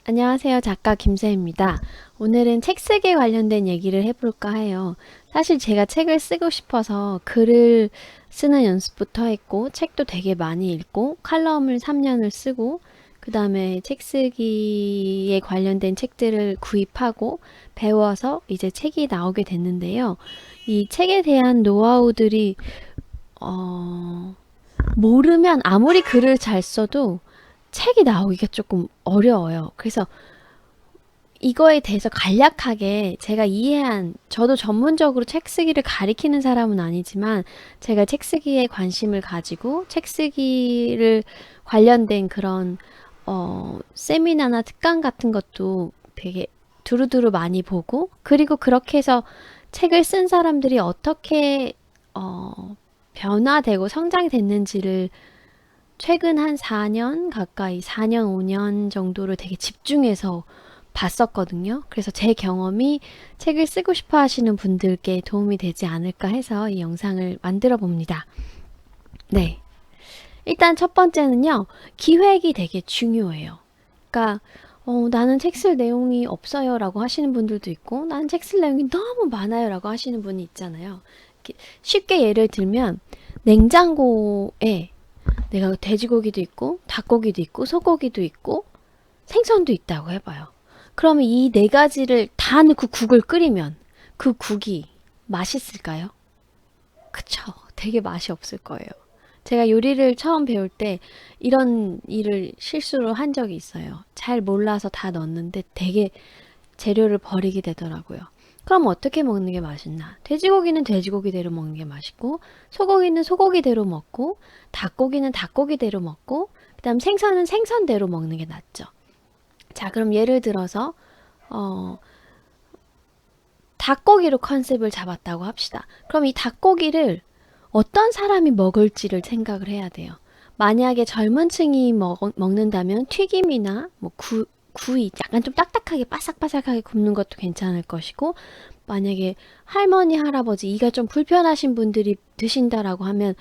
안녕하세요. 작가 김세입니다. 오늘은 책 쓰기 관련된 얘기를 해볼까 해요. 사실 제가 책을 쓰고 싶어서 글을 쓰는 연습부터 했고, 책도 되게 많이 읽고, 칼럼을 3년을 쓰고, 그 다음에 책 쓰기에 관련된 책들을 구입하고, 배워서 이제 책이 나오게 됐는데요. 이 책에 대한 노하우들이, 어, 모르면 아무리 글을 잘 써도 책이 나오기가 조금 어려워요. 그래서 이거에 대해서 간략하게 제가 이해한, 저도 전문적으로 책 쓰기를 가리키는 사람은 아니지만, 제가 책 쓰기에 관심을 가지고, 책 쓰기를 관련된 그런, 세미나나 특강 같은 것도 되게 두루두루 많이 보고, 그리고 그렇게 해서 책을 쓴 사람들이 어떻게, 변화되고 성장이 됐는지를 최근 한 4년 가까이, 4년, 5년 정도를 되게 집중해서 봤었거든요. 그래서 제 경험이 책을 쓰고 싶어 하시는 분들께 도움이 되지 않을까 해서 이 영상을 만들어 봅니다. 네. 일단 첫 번째는요, 기획이 되게 중요해요. 그러니까, 나는 책 쓸 내용이 없어요 라고 하시는 분들도 있고, 나는 책 쓸 내용이 너무 많아요 라고 하시는 분이 있잖아요. 쉽게 예를 들면, 냉장고에 내가 돼지고기도 있고, 닭고기도 있고, 소고기도 있고, 생선도 있다고 해봐요. 그러면 이 네 가지를 다 넣고 국을 끓이면 그 국이 맛있을까요? 그쵸. 되게 맛이 없을 거예요. 제가 요리를 처음 배울 때 이런 일을 실수로 한 적이 있어요. 잘 몰라서 다 넣었는데 되게 재료를 버리게 되더라고요. 그럼 어떻게 먹는 게 맛있나? 돼지고기는 돼지고기대로 먹는 게 맛있고, 소고기는 소고기대로 먹고, 닭고기는 닭고기대로 먹고, 그 다음 생선은 생선대로 먹는 게 낫죠. 자, 그럼 예를 들어서, 어, 닭고기로 컨셉을 잡았다고 합시다. 그럼 이 닭고기를 어떤 사람이 먹을지를 생각을 해야 돼요. 만약에 젊은 층이 먹는다면 튀김이나 뭐 구이, 약간 좀 딱딱하게 바삭바삭하게 굽는 것도 괜찮을 것이고, 만약에 할머니, 할아버지, 이가 좀 불편하신 분들이 드신다라고 하면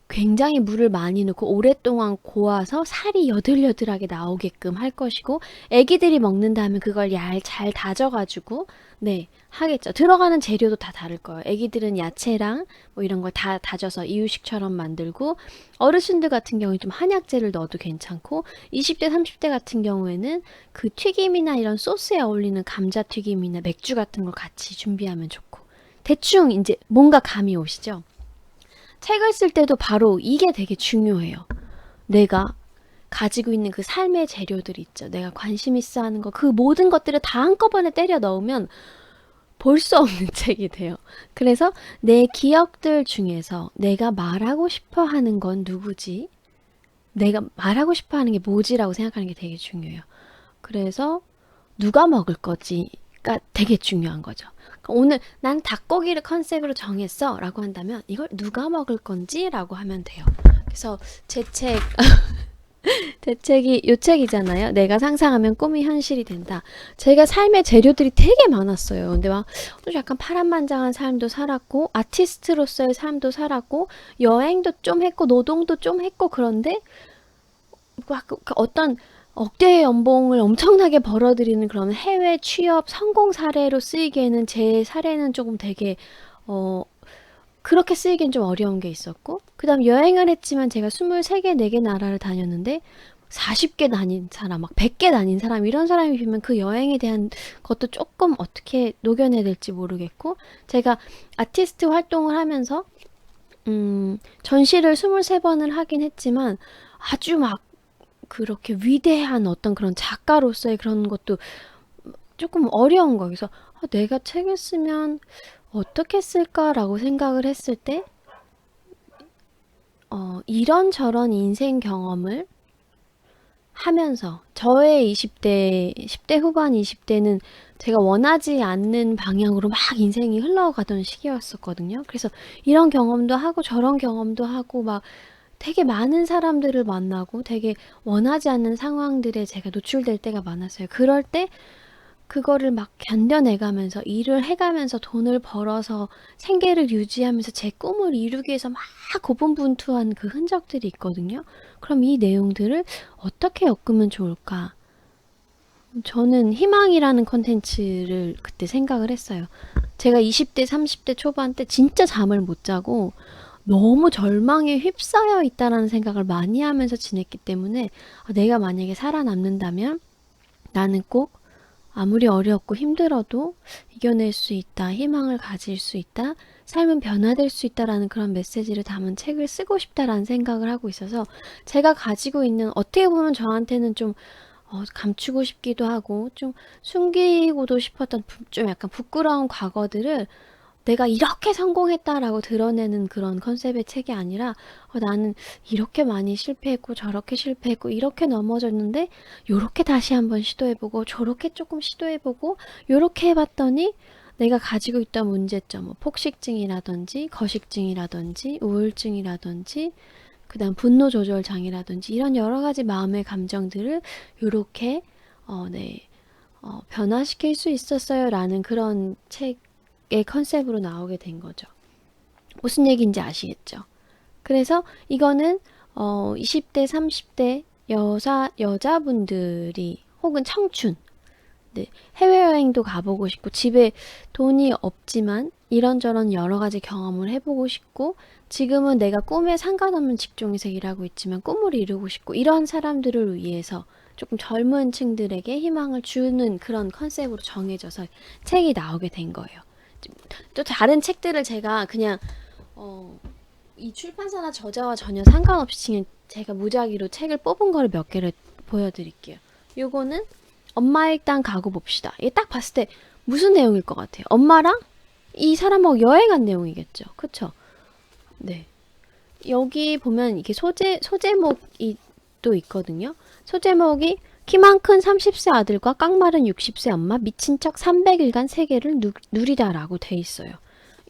굉장히 물을 많이 넣고 오랫동안 고아서 살이 여들여들하게 나오게끔 할 것이고, 애기들이 먹는다면 그걸 잘 다져가지고 네, 하겠죠. 들어가는 재료도 다 다를 거예요. 애기들은 야채랑 뭐 이런 걸 다 다져서 이유식처럼 만들고, 어르신들 같은 경우에 좀 한약재를 넣어도 괜찮고, 20대, 30대 같은 경우에는 그 튀김이나 이런 소스에 어울리는 감자튀김이나 맥주 같은 걸 같이 준비하면 좋고, 대충 이제 뭔가 감이 오시죠? 책을 쓸 때도 바로 이게 되게 중요해요. 내가 가지고 있는 그 삶의 재료들 있죠. 내가 관심 있어 하는 거, 그 모든 것들을 다 한꺼번에 때려 넣으면 볼 수 없는 책이 돼요. 그래서 내 기억들 중에서 내가 말하고 싶어 하는 건 누구지? 내가 말하고 싶어 하는 게 뭐지라고 생각하는 게 되게 중요해요. 그래서 누가 먹을 거지가 되게 중요한 거죠. 그러니까 오늘 난 닭고기를 컨셉으로 정했어 라고 한다면 이걸 누가 먹을 건지 라고 하면 돼요. 그래서 제 책이 요 책이잖아요. 내가 상상하면 꿈이 현실이 된다. 제가 삶의 재료들이 되게 많았어요. 근데 막 약간 파란만장한 삶도 살았고, 아티스트로서의 삶도 살았고, 여행도 좀 했고, 노동도 좀 했고, 그런데 막 어떤 억대의 연봉을 엄청나게 벌어들이는 그런 해외 취업 성공 사례로 쓰이기에는 제 사례는 조금 되게 어 그렇게 쓰이기엔 좀 어려운 게 있었고, 그 다음 여행을 했지만 제가 23개, 4개 나라를 다녔는데 40개 다닌 사람, 막 100개 다닌 사람, 이런 사람이 비면 그 여행에 대한 것도 조금 어떻게 녹여내야 될지 모르겠고, 제가 아티스트 활동을 하면서 전시를 23번을 하긴 했지만 아주 막 그렇게 위대한 어떤 그런 작가로서의 그런 것도 조금 어려운 거예요. 그래서 내가 책을 쓰면 어떻게 쓸까라고 생각을 했을 때, 이런저런 인생 경험을 하면서, 저의 20대, 10대 후반 20대는 제가 원하지 않는 방향으로 막 인생이 흘러가던 시기였었거든요. 그래서 이런 경험도 하고 저런 경험도 하고 막 되게 많은 사람들을 만나고 되게 원하지 않는 상황들에 제가 노출될 때가 많았어요. 그럴 때 그거를 막 견뎌내가면서 일을 해가면서 돈을 벌어서 생계를 유지하면서 제 꿈을 이루기 위해서 막 고군분투한 그 흔적들이 있거든요. 그럼 이 내용들을 어떻게 엮으면 좋을까? 저는 희망이라는 컨텐츠를 그때 생각을 했어요. 제가 20대, 30대 초반 때 진짜 잠을 못 자고 너무 절망에 휩싸여 있다라는 생각을 많이 하면서 지냈기 때문에 내가 만약에 살아남는다면 나는 꼭 아무리 어렵고 힘들어도 이겨낼 수 있다, 희망을 가질 수 있다, 삶은 변화될 수 있다라는 그런 메시지를 담은 책을 쓰고 싶다라는 생각을 하고 있어서 제가 가지고 있는 어떻게 보면 저한테는 좀 감추고 싶기도 하고 좀 숨기고도 싶었던 좀 약간 부끄러운 과거들을 내가 이렇게 성공했다라고 드러내는 그런 컨셉의 책이 아니라 나는 이렇게 많이 실패했고 저렇게 실패했고 이렇게 넘어졌는데 요렇게 다시 한번 시도해보고 저렇게 조금 시도해보고 요렇게 해봤더니 내가 가지고 있던 문제점, 뭐 폭식증이라든지 거식증이라든지 우울증이라든지 그다음 분노 조절 장애라든지 이런 여러 가지 마음의 감정들을 요렇게 변화시킬 수 있었어요라는 그런 책의 컨셉으로 나오게 된 거죠. 무슨 얘기인지 아시겠죠? 그래서 이거는 20대, 30대 여자분들이 혹은 청춘, 네, 해외여행도 가보고 싶고 집에 돈이 없지만 이런저런 여러 가지 경험을 해보고 싶고 지금은 내가 꿈에 상관없는 직종에서 일하고 있지만 꿈을 이루고 싶고 이런 사람들을 위해서 조금 젊은 층들에게 희망을 주는 그런 컨셉으로 정해져서 책이 나오게 된 거예요. 또 다른 책들을 제가 그냥 이 출판사나 저자와 전혀 상관없이 그냥 제가 무작위로 책을 뽑은 거를 몇 개를 보여드릴게요. 요거는 엄마 일단 가고 봅시다. 이게 딱 봤을 때 무슨 내용일 것 같아요? 엄마랑 이 사람하고 여행한 내용이겠죠. 그쵸? 네. 여기 보면 이게 소제목이 또 있거든요. 소제목이 키만 큰 30세 아들과 깡마른 60세 엄마 미친 척 300일간 세계를 누리다라고 돼 있어요.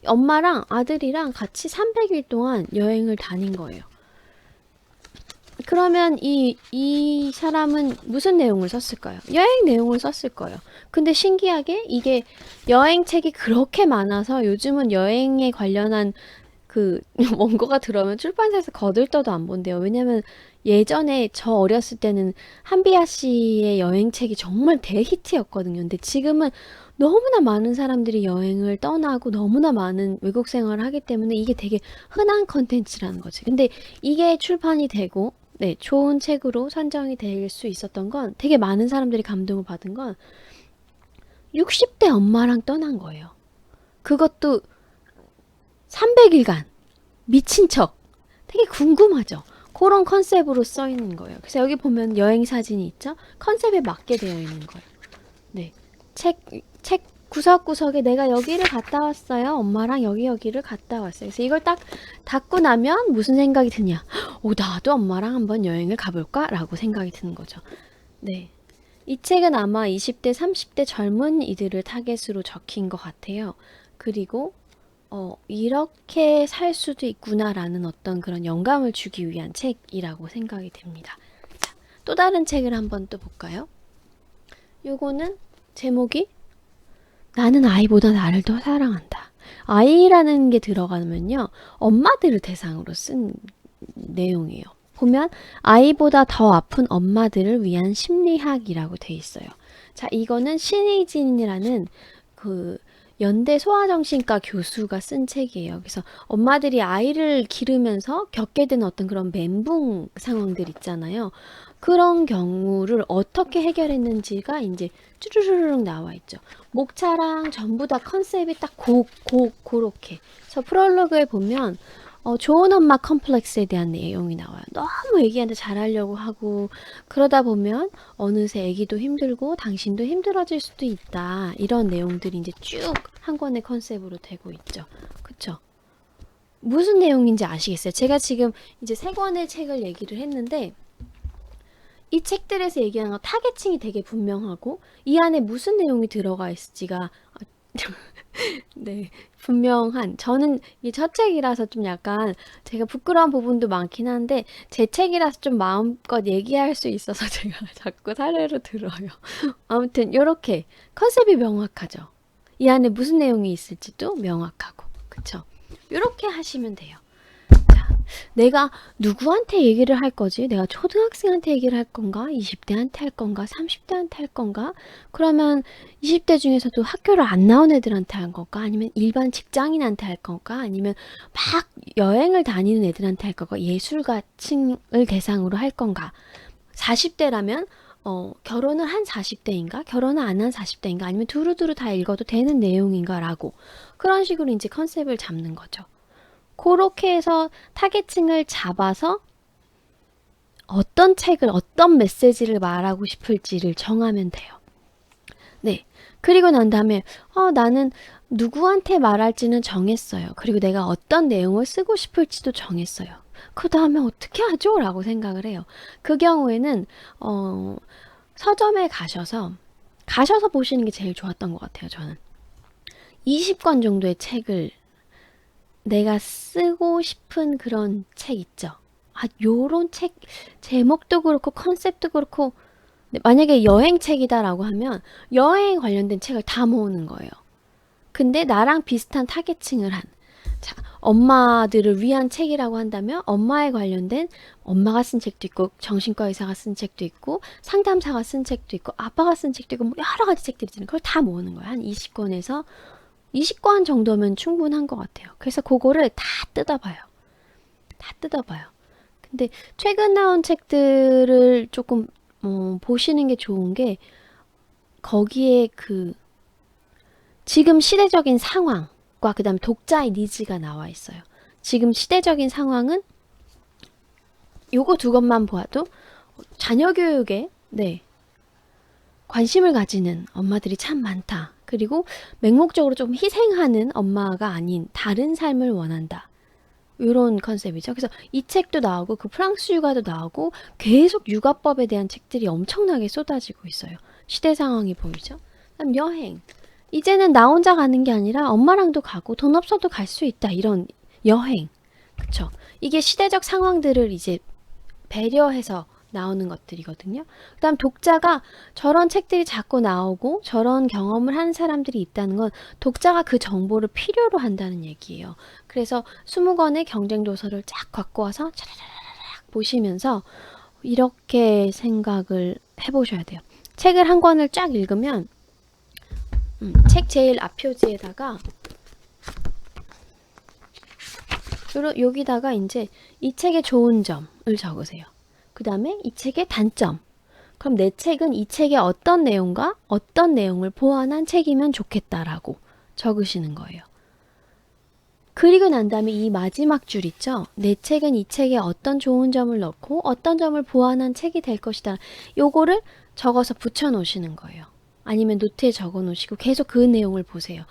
엄마랑 아들이랑 같이 300일 동안 여행을 다닌 거예요. 그러면 이 사람은 무슨 내용을 썼을까요? 여행 내용을 썼을 거예요. 근데 신기하게 이게 여행책이 그렇게 많아서 요즘은 여행에 관련한 그 원고가 들어오면 출판사에서 거들떠도 안 본대요. 왜냐면 예전에 저 어렸을 때는 한비아 씨의 여행책이 정말 대히트였거든요. 근데 지금은 너무나 많은 사람들이 여행을 떠나고 너무나 많은 외국 생활을 하기 때문에 이게 되게 흔한 컨텐츠라는 거지. 근데 이게 출판이 되고 네, 좋은 책으로 선정이 될 수 있었던 건 되게 많은 사람들이 감동을 받은 건 60대 엄마랑 떠난 거예요. 그것도 300일간 미친 척. 되게 궁금하죠. 그런 컨셉으로 써 있는 거예요. 그래서 여기 보면 여행 사진이 있죠. 컨셉에 맞게 되어 있는 거예요. 네, 책 구석구석에 내가 여기를 갔다 왔어요. 엄마랑 여기를 갔다 왔어요. 그래서 이걸 딱 닫고 나면 무슨 생각이 드냐? 나도 엄마랑 한번 여행을 가볼까? 라고 생각이 드는 거죠. 네. 이 책은 아마 20대, 30대 젊은이들을 타겟으로 적힌 것 같아요. 그리고 이렇게 살 수도 있구나라는 어떤 그런 영감을 주기 위한 책이라고 생각이 됩니다. 자, 또 다른 책을 한번 또 볼까요? 요거는 제목이 나는 아이보다 나를 더 사랑한다. 아이라는 게 들어가면요. 엄마들을 대상으로 쓴 내용이에요. 보면 아이보다 더 아픈 엄마들을 위한 심리학이라고 돼 있어요. 자, 이거는 신의진이라는 그 연대 소아정신과 교수가 쓴 책이에요. 그래서 엄마들이 아이를 기르면서 겪게 되는 어떤 그런 멘붕 상황들 있잖아요. 그런 경우를 어떻게 해결했는지가 이제 쭈르르륵 나와 있죠. 목차랑 전부 다 컨셉이 딱 그렇게. 그래서 프롤로그에 보면 좋은 엄마 컴플렉스에 대한 내용이 나와요. 너무 애기한테 잘하려고 하고 그러다 보면 어느새 애기도 힘들고 당신도 힘들어질 수도 있다. 이런 내용들이 이제 쭉 한 권의 컨셉으로 되고 있죠. 그쵸? 무슨 내용인지 아시겠어요? 제가 지금 이제 세 권의 책을 얘기를 했는데 이 책들에서 얘기하는 거 타겟층이 되게 분명하고 이 안에 무슨 내용이 들어가 있을지가 네, 분명한 저는 이 첫 책이라서 좀 약간 제가 부끄러운 부분도 많긴 한데 제 책이라서 좀 마음껏 얘기할 수 있어서 제가 자꾸 사례로 들어요. 아무튼 요렇게 컨셉이 명확하죠. 이 안에 무슨 내용이 있을지도 명확하고 그쵸? 요렇게 하시면 돼요. 자, 내가 누구한테 얘기를 할 거지? 내가 초등학생한테 얘기를 할 건가? 20대한테 할 건가? 30대한테 할 건가? 그러면 20대 중에서도 학교를 안 나온 애들한테 할 건가? 아니면 일반 직장인한테 할 건가? 아니면 막 여행을 다니는 애들한테 할 건가? 예술가층을 대상으로 할 건가? 40대라면 결혼을 한 40대인가? 결혼을 안 한 40대인가? 아니면 두루두루 다 읽어도 되는 내용인가? 라고 그런 식으로 이제 컨셉을 잡는 거죠. 그렇게 해서 타겟층을 잡아서 어떤 책을, 어떤 메시지를 말하고 싶을지를 정하면 돼요. 네. 그리고 난 다음에, 나는 누구한테 말할지는 정했어요. 그리고 내가 어떤 내용을 쓰고 싶을지도 정했어요. 그 다음에 어떻게 하죠? 라고 생각을 해요. 그 경우에는, 서점에 가셔서 보시는 게 제일 좋았던 것 같아요, 저는. 20권 정도의 책을 내가 쓰고 싶은 그런 책 있죠. 요런 책, 제목도 그렇고, 컨셉도 그렇고, 만약에 여행책이다라고 하면, 여행 관련된 책을 다 모으는 거예요. 근데 나랑 비슷한 타겟층을 한, 자, 엄마들을 위한 책이라고 한다면, 엄마에 관련된, 엄마가 쓴 책도 있고, 정신과 의사가 쓴 책도 있고, 상담사가 쓴 책도 있고, 아빠가 쓴 책도 있고, 뭐 여러 가지 책들이 있잖아요. 그걸 다 모으는 거예요. 한 20권에서 20권 정도면 충분한 것 같아요. 그래서 그거를 다 뜯어봐요. 다 뜯어봐요. 근데 최근 나온 책들을 조금 보시는 게 좋은 게 거기에 그 지금 시대적인 상황과 그 다음에 독자의 니즈가 나와 있어요. 지금 시대적인 상황은 요거 두 것만 보아도 자녀 교육에 관심을 가지는 엄마들이 참 많다. 그리고 맹목적으로 좀 희생하는 엄마가 아닌 다른 삶을 원한다. 이런 컨셉이죠. 그래서 이 책도 나오고 그 프랑스 육아도 나오고 계속 육아법에 대한 책들이 엄청나게 쏟아지고 있어요. 시대 상황이 보이죠. 그다음 여행. 이제는 나 혼자 가는 게 아니라 엄마랑도 가고 돈 없어도 갈 수 있다. 이런 여행. 그쵸. 이게 시대적 상황들을 이제 배려해서 나오는 것들이거든요. 그 다음 독자가 저런 책들이 자꾸 나오고 저런 경험을 하는 사람들이 있다는 건 독자가 그 정보를 필요로 한다는 얘기예요. 그래서 20권의 경쟁 도서를 쫙 갖고 와서 차라라락 보시면서 이렇게 생각을 해보셔야 돼요. 책을 한 권을 쫙 읽으면 책 제일 앞표지에다가 여기다가 이제 이 책의 좋은 점을 적으세요. 그 다음에 이 책의 단점. 그럼 내 책은 이 책의 어떤 내용과 어떤 내용을 보완한 책이면 좋겠다라고 적으시는 거예요. 그리고 난 다음에 이 마지막 줄 있죠? 내 책은 이 책에 어떤 좋은 점을 넣고 어떤 점을 보완한 책이 될 것이다. 요거를 적어서 붙여 놓으시는 거예요. 아니면 노트에 적어 놓으시고 계속 그 내용을 보세요.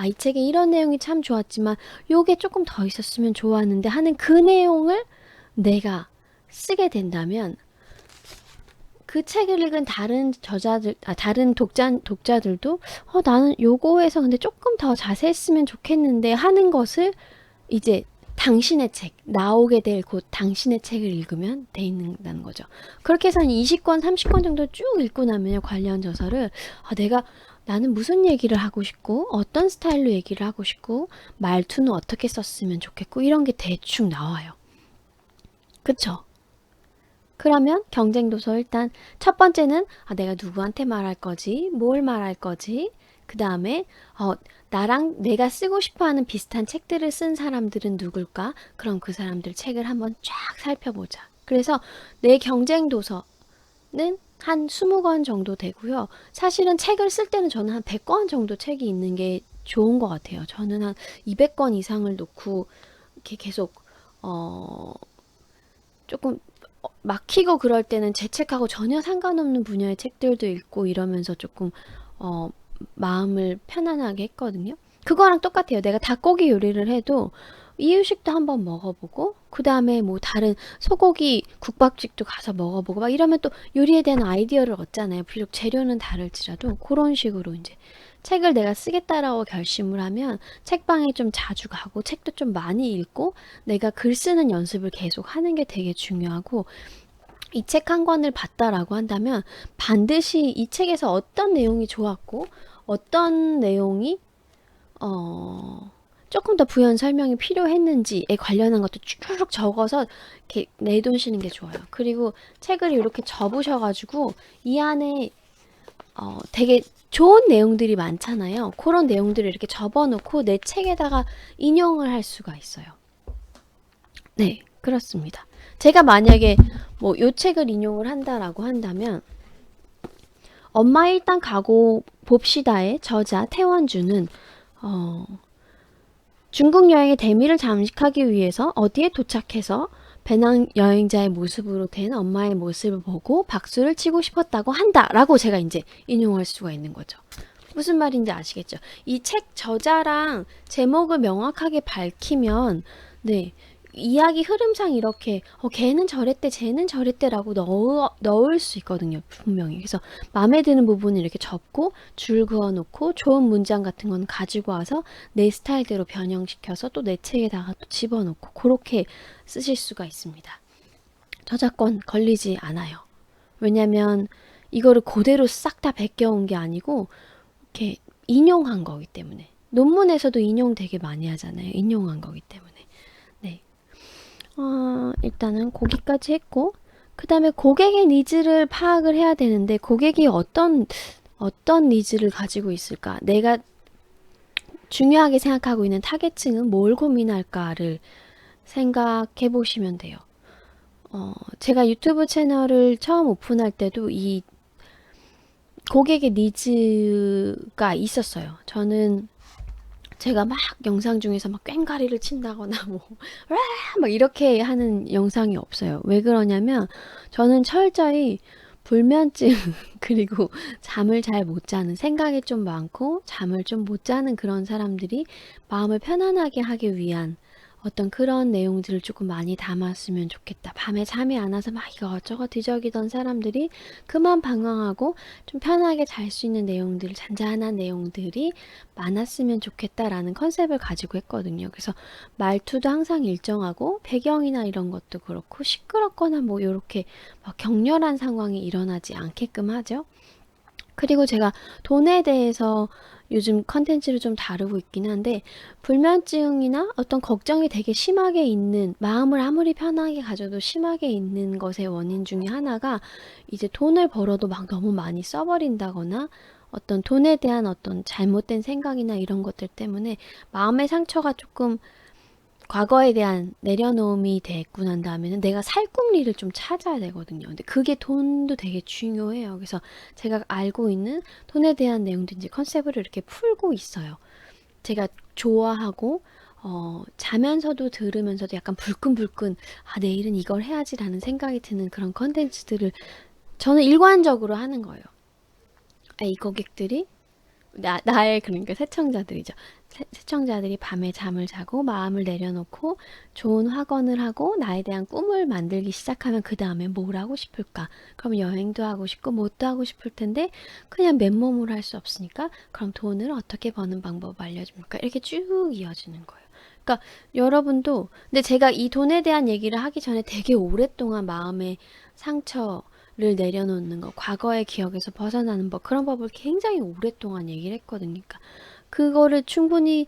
이 책에 이런 내용이 참 좋았지만 요게 조금 더 있었으면 좋았는데 하는 그 내용을 내가 쓰게 된다면 그 책을 읽은 다른 저자들, 다른 독자들도 나는 요거에서 근데 조금 더 자세했으면 좋겠는데 하는 것을 이제 당신의 책, 나오게 될 곧 당신의 책을 읽으면 돼 있는다는 거죠. 그렇게 해서 한 20권, 30권 정도 쭉 읽고 나면 관련 저서를 나는 무슨 얘기를 하고 싶고 어떤 스타일로 얘기를 하고 싶고 말투는 어떻게 썼으면 좋겠고 이런 게 대충 나와요. 그쵸? 그러면 경쟁도서 일단 첫 번째는 내가 누구한테 말할 거지, 뭘 말할 거지, 그 다음에 나랑 내가 쓰고 싶어하는 비슷한 책들을 쓴 사람들은 누굴까? 그럼 그 사람들 책을 한번 쫙 살펴보자. 그래서 내 경쟁도서는 한 20권 정도 되고요. 사실은 책을 쓸 때는 저는 한 100권 정도 책이 있는 게 좋은 것 같아요. 저는 한 200권 이상을 놓고 이렇게 계속 조금 막히고 그럴 때는 제 책하고 전혀 상관없는 분야의 책들도 읽고 이러면서 조금 마음을 편안하게 했거든요. 그거랑 똑같아요. 내가 닭고기 요리를 해도 이유식도 한번 먹어보고 그 다음에 뭐 다른 소고기 국밥집도 가서 먹어보고 막 이러면 또 요리에 대한 아이디어를 얻잖아요. 비록 재료는 다를지라도 그런 식으로 이제 책을 내가 쓰겠다라고 결심을 하면 책방에 좀 자주 가고 책도 좀 많이 읽고 내가 글 쓰는 연습을 계속 하는 게 되게 중요하고 이 책 한 권을 봤다라고 한다면 반드시 이 책에서 어떤 내용이 좋았고 어떤 내용이 조금 더 부연 설명이 필요했는지에 관련한 것도 쭉 적어서 이렇게 내두시는 게 좋아요. 그리고 책을 이렇게 접으셔가지고 이 안에 되게 좋은 내용들이 많잖아요. 그런 내용들을 이렇게 접어놓고 내 책에다가 인용을 할 수가 있어요. 네, 그렇습니다. 제가 만약에 뭐 요 책을 인용을 한다라고 한다면 엄마 일단 가고 봅시다의 저자 태원주는 중국 여행의 대미를 잠식하기 위해서 어디에 도착해서 배낭 여행자의 모습으로 된 엄마의 모습을 보고 박수를 치고 싶었다고 한다라고 제가 이제 인용할 수가 있는 거죠. 무슨 말인지 아시겠죠? 이 책 저자랑 제목을 명확하게 밝히면 네, 이야기 흐름상 이렇게 걔는 저랬대 쟤는 저랬대라고 넣을 수 있거든요. 분명히. 그래서 마음에 드는 부분을 이렇게 접고 줄 그어놓고 좋은 문장 같은 건 가지고 와서 내 스타일대로 변형시켜서 또 내 책에다가 또 집어넣고 그렇게 쓰실 수가 있습니다. 저작권 걸리지 않아요. 왜냐면 이거를 그대로 싹 다 베껴온 게 아니고 이렇게 인용한 거기 때문에 논문에서도 인용 되게 많이 하잖아요. 인용한 거기 때문에. 네. 일단은 거기까지 했고 그 다음에 고객의 니즈를 파악을 해야 되는데 고객이 어떤 니즈를 가지고 있을까? 내가 중요하게 생각하고 있는 타겟층은 뭘 고민할까를 생각해 보시면 돼요. 제가 유튜브 채널을 처음 오픈할 때도 이 고객의 니즈가 있었어요. 저는 제가 막 영상 중에서 막 꽹과리를 친다거나 막 이렇게 하는 영상이 없어요. 왜 그러냐면 저는 철저히 불면증 그리고 잠을 잘 못 자는 생각이 좀 많고 잠을 좀 못 자는 그런 사람들이 마음을 편안하게 하기 위한 어떤 그런 내용들을 조금 많이 담았으면 좋겠다. 밤에 잠이 안 와서 막 이것저것 뒤적이던 사람들이 그만 방황하고 좀 편하게 잘 수 있는 내용들, 잔잔한 내용들이 많았으면 좋겠다라는 컨셉을 가지고 했거든요. 그래서 말투도 항상 일정하고 배경이나 이런 것도 그렇고 시끄럽거나 뭐 이렇게 막 격렬한 상황이 일어나지 않게끔 하죠. 그리고 제가 돈에 대해서 요즘 컨텐츠를 좀 다루고 있긴 한데 불면증이나 어떤 걱정이 되게 심하게 있는 마음을 아무리 편하게 가져도 심하게 있는 것의 원인 중에 하나가 이제 돈을 벌어도 막 너무 많이 써버린다거나 어떤 돈에 대한 어떤 잘못된 생각이나 이런 것들 때문에 마음의 상처가 조금 과거에 대한 내려놓음이 됐고 난 다음에는 내가 살 궁리를 좀 찾아야 되거든요. 근데 그게 돈도 되게 중요해요. 그래서 제가 알고 있는 돈에 대한 내용든지 컨셉을 이렇게 풀고 있어요. 제가 좋아하고 자면서도 들으면서도 약간 불끈불끈 내일은 이걸 해야지라는 생각이 드는 그런 컨텐츠들을 저는 일관적으로 하는 거예요. 이 고객들이 나의 그러니까 시청자들이죠. 시청자들이 밤에 잠을 자고 마음을 내려놓고 좋은 확언을 하고 나에 대한 꿈을 만들기 시작하면 그 다음에 뭘 하고 싶을까? 그럼 여행도 하고 싶고 뭣도 하고 싶을 텐데 그냥 맨몸으로 할 수 없으니까 그럼 돈을 어떻게 버는 방법 알려줍니까? 이렇게 쭉 이어지는 거예요. 그러니까 여러분도 근데 제가 이 돈에 대한 얘기를 하기 전에 되게 오랫동안 마음의 상처를 내려놓는 거, 과거의 기억에서 벗어나는 법, 그런 법을 굉장히 오랫동안 얘기를 했거든요. 그러니까 그거를 충분히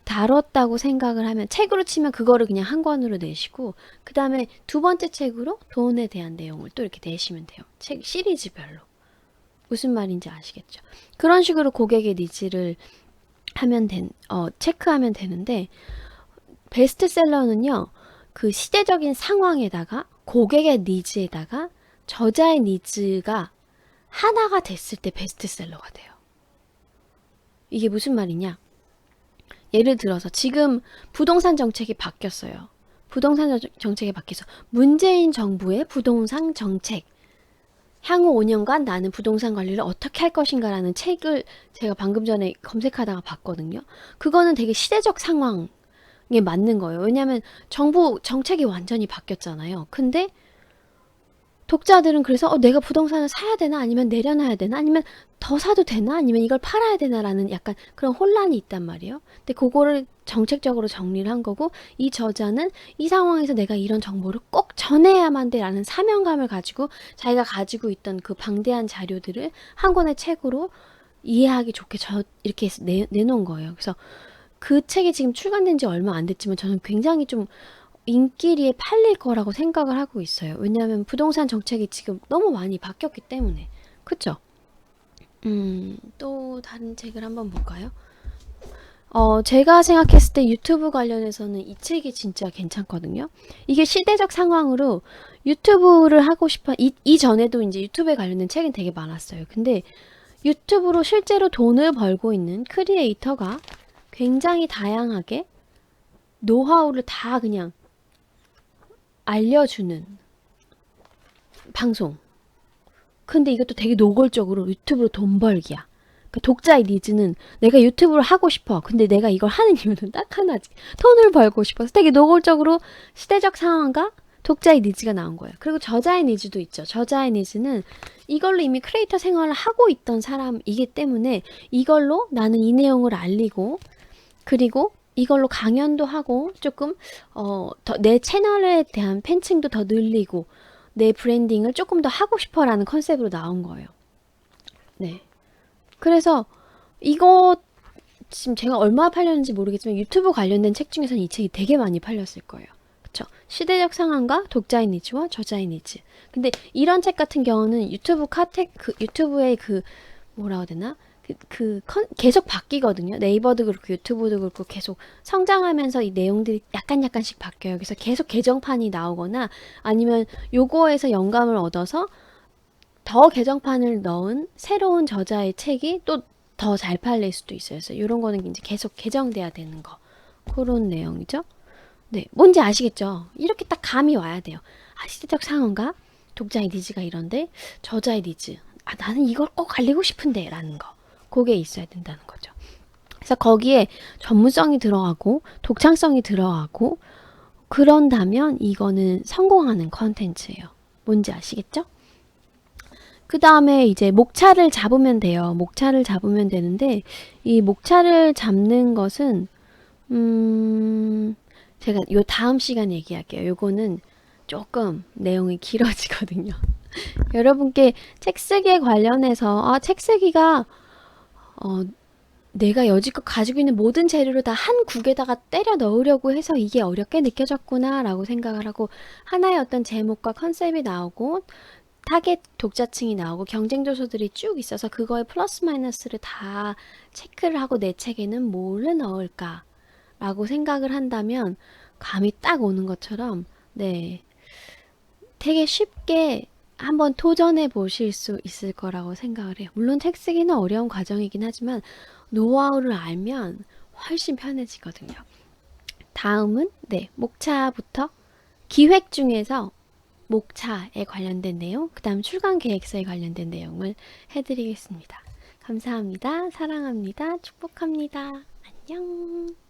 다뤘다고 생각을 하면 책으로 치면 그거를 그냥 한 권으로 내시고 그 다음에 두 번째 책으로 돈에 대한 내용을 또 이렇게 내시면 돼요. 책 시리즈별로. 무슨 말인지 아시겠죠? 그런 식으로 고객의 니즈를 체크하면 되는데 베스트셀러는요. 그 시대적인 상황에다가 고객의 니즈에다가 저자의 니즈가 하나가 됐을 때 베스트셀러가 돼요. 이게 무슨 말이냐? 예를 들어서 지금 부동산 정책이 바뀌었어요. 부동산 정책이 바뀌어서 문재인 정부의 부동산 정책 향후 5년간 나는 부동산 관리를 어떻게 할 것인가라는 책을 제가 방금 전에 검색하다가 봤거든요. 그거는 되게 시대적 상황에 맞는 거예요. 왜냐하면 정부 정책이 완전히 바뀌었잖아요. 근데 독자들은 그래서 내가 부동산을 사야 되나 아니면 내려놔야 되나 아니면 더 사도 되나 아니면 이걸 팔아야 되나라는 약간 그런 혼란이 있단 말이에요. 근데 그거를 정책적으로 정리를 한 거고 이 저자는 이 상황에서 내가 이런 정보를 꼭 전해야만 돼라는 사명감을 가지고 자기가 가지고 있던 그 방대한 자료들을 한 권의 책으로 이해하기 좋게 이렇게 해서 내놓은 거예요. 그래서 그 책이 지금 출간된 지 얼마 안 됐지만 저는 굉장히 좀 인기리에 팔릴 거라고 생각을 하고 있어요. 왜냐하면 부동산 정책이 지금 너무 많이 바뀌었기 때문에. 그쵸? 또 다른 책을 한번 볼까요? 제가 생각했을 때 유튜브 관련해서는 이 책이 진짜 괜찮거든요. 이게 시대적 상황으로 유튜브를 하고 싶어, 이전에도 이제 유튜브에 관련된 책은 되게 많았어요. 근데 유튜브로 실제로 돈을 벌고 있는 크리에이터가 굉장히 다양하게 노하우를 다 그냥 알려주는 방송. 근데 이것도 되게 노골적으로 유튜브로 돈 벌기야. 그 독자의 니즈는 내가 유튜브를 하고 싶어. 근데 내가 이걸 하는 이유는 딱 하나지. 돈을 벌고 싶어서 되게 노골적으로 시대적 상황과 독자의 니즈가 나온 거예요. 그리고 저자의 니즈도 있죠. 저자의 니즈는 이걸로 이미 크리에이터 생활을 하고 있던 사람이기 때문에 이걸로 나는 이 내용을 알리고 그리고 이걸로 강연도 하고 조금 내 채널에 대한 팬층도 더 늘리고 내 브랜딩을 조금 더 하고 싶어라는 컨셉으로 나온 거예요. 네. 그래서 이거 지금 제가 얼마 팔렸는지 모르겠지만 유튜브 관련된 책 중에서는 이 책이 되게 많이 팔렸을 거예요. 그쵸? 시대적 상황과 독자의 니즈와 저자의 니즈. 근데 이런 책 같은 경우는 유튜브의 뭐라고 해야 되나? 계속 바뀌거든요. 네이버도 그렇고 유튜브도 그렇고 계속 성장하면서 이 내용들이 약간씩 바뀌어요. 그래서 계속 개정판이 나오거나 아니면 요거에서 영감을 얻어서 더 개정판을 넣은 새로운 저자의 책이 또 더 잘 팔릴 수도 있어요. 그래서 이런 거는 이제 계속 개정돼야 되는 거. 그런 내용이죠. 네, 뭔지 아시겠죠? 이렇게 딱 감이 와야 돼요. 시대적 상황과 독자의 니즈가 이런데 저자의 니즈. 나는 이걸 꼭 알리고 싶은데 라는 거. 그게 있어야 된다는 거죠. 그래서 거기에 전문성이 들어가고 독창성이 들어가고 그런다면 이거는 성공하는 컨텐츠예요. 뭔지 아시겠죠? 그 다음에 이제 목차를 잡으면 돼요. 목차를 잡으면 되는데 이 목차를 잡는 것은 제가 요 다음 시간 얘기할게요. 요거는 조금 내용이 길어지거든요. 여러분께 책 쓰기에 관련해서 책 쓰기가 내가 여지껏 가지고 있는 모든 재료를 다 한 국에다가 때려 넣으려고 해서 이게 어렵게 느껴졌구나 라고 생각을 하고 하나의 어떤 제목과 컨셉이 나오고 타겟 독자층이 나오고 경쟁 요소들이 쭉 있어서 그거의 플러스 마이너스를 다 체크를 하고 내 책에는 뭘 넣을까 라고 생각을 한다면 감이 딱 오는 것처럼 네 되게 쉽게 한번 도전해 보실 수 있을 거라고 생각을 해요. 물론 책 쓰기는 어려운 과정이긴 하지만 노하우를 알면 훨씬 편해지거든요. 다음은 목차부터 기획 중에서 목차에 관련된 내용, 그 다음 출간 계획서에 관련된 내용을 해드리겠습니다. 감사합니다. 사랑합니다. 축복합니다. 안녕.